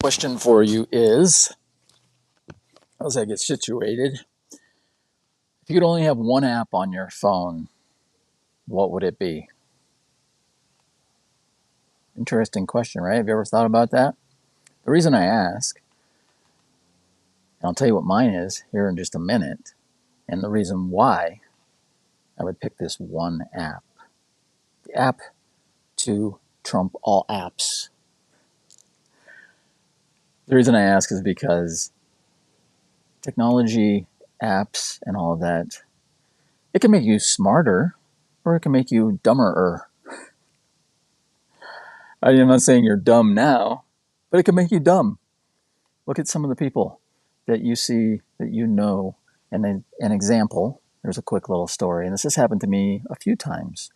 question for you is, as I get situated, if you could only have one app on your phone, what would it be? Interesting question, right? Have you ever thought about that? The reason I ask, and I'll tell you what mine is here in just a minute, and the reason why I would pick this one app. The app to trump all apps. The reason I ask is because technology, apps, and all of that, it can make you smarter or it can make you dumber. I'm not saying you're dumb now, but it can make you dumb. Look at some of the people that you see, that you know. And an example, there's a quick little story, and this has happened to me a few times.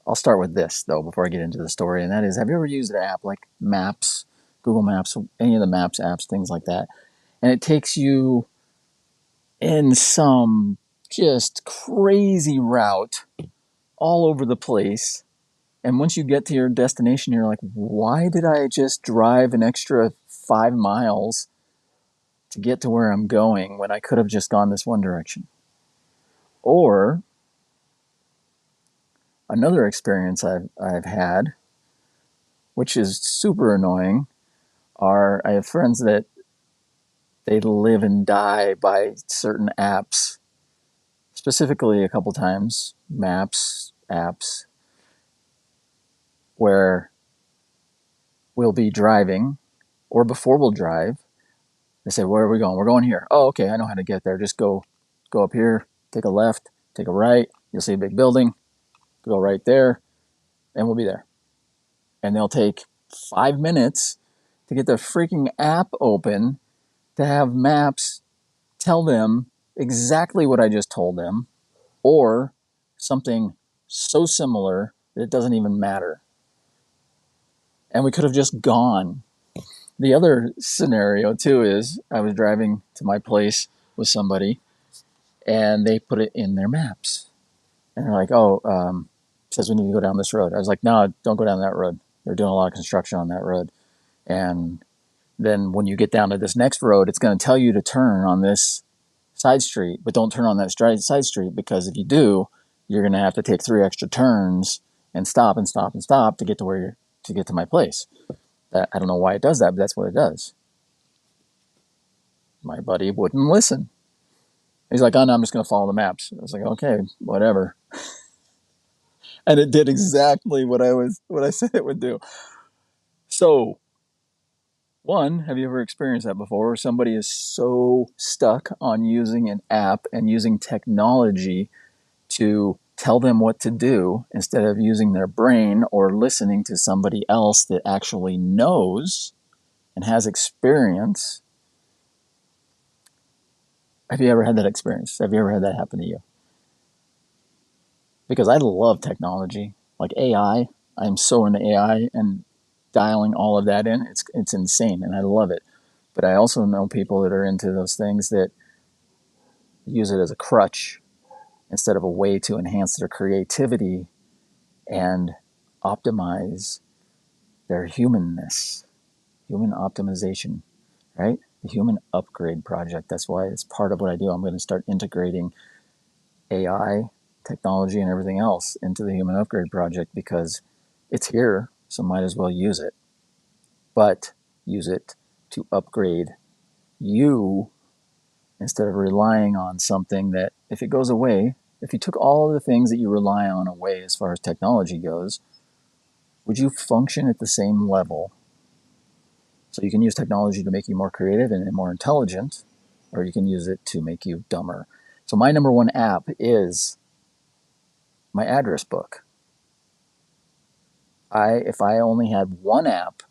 I'll start with this, though, before I get into the story, and that is, have you ever used an app like Maps, Google Maps, any of the Maps apps, things like that, and it takes you in some just crazy route all over the place, and once you get to your destination, you're like, why did I just drive an extra 5 miles to get to where I'm going when I could have just gone this one direction? Or another experience I've had, which is super annoying, are I have friends that they live and die by certain apps, specifically a couple times, maps, apps, where we'll be driving, or before we'll drive, they say, where are we going? We're going here. Oh, okay, I know how to get there. Just go up here, take a left, take a right. You'll see a big building. Go right there, and we'll be there. And they'll take 5 minutes to get the freaking app open to have maps tell them exactly what I just told them, or something so similar that it doesn't even matter. And we could have just gone. The other scenario, too, is I was driving to my place with somebody, and they put it in their maps. And they're like, oh, it says we need to go down this road. I was like, no, don't go down that road. They're doing a lot of construction on that road. And then when you get down to this next road, it's going to tell you to turn on this side street, but don't turn on that side street, because if you do, you're going to have to take 3 extra turns and stop and stop and stop to get to to get to my place. I don't know why it does that, but that's what it does. My buddy wouldn't listen. He's like, oh no, I'm just going to follow the maps. I was like, okay, whatever. And it did exactly what I said it would do. So, one, have you ever experienced that before, where somebody is so stuck on using an app and using technology to tell them what to do instead of using their brain or listening to somebody else that actually knows and has experience? Have you ever had that experience? Have you ever had that happen to you? Because I love technology, like AI. I'm so into AI and dialing all of that in. It's insane, and I love it. But I also know people that are into those things that use it as a crutch instead of a way to enhance their creativity and optimize their humanness, human optimization, right? The human upgrade project. That's why it's part of what I do. I'm going to start integrating AI, technology, and everything else into the human upgrade project, because it's here, so might as well use it. But use it to upgrade you instead of relying on something that, if it goes away, if you took all of the things that you rely on away as far as technology goes, would you function at the same level? So you can use technology to make you more creative and more intelligent, or you can use it to make you dumber. So my number one app is my address book. If I only had one app,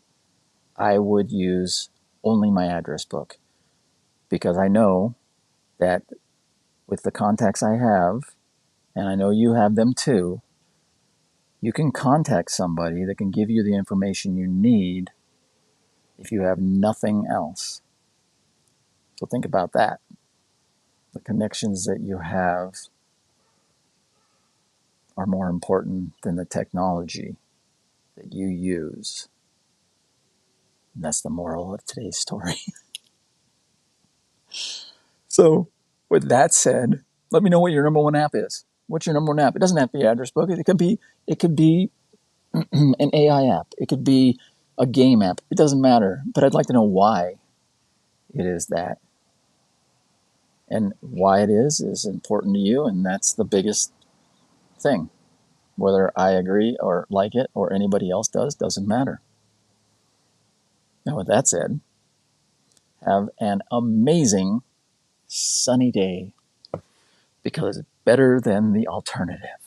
I would use only my address book, because I know that with the contacts I have, and I know you have them too, you can contact somebody that can give you the information you need if you have nothing else. So think about that. The connections that you have are more important than the technology that you use. And that's the moral of today's story. So, with that said, let me know what your number one app is. What's your number one app? It doesn't have to be address book. It could be an AI app. It could be a game app. It doesn't matter. But I'd like to know why it is that. And why it is important to you, and that's the biggest thing. Whether I agree or like it or anybody else does, doesn't matter. Now, with that said, have an amazing sunny day because it's better than the alternative.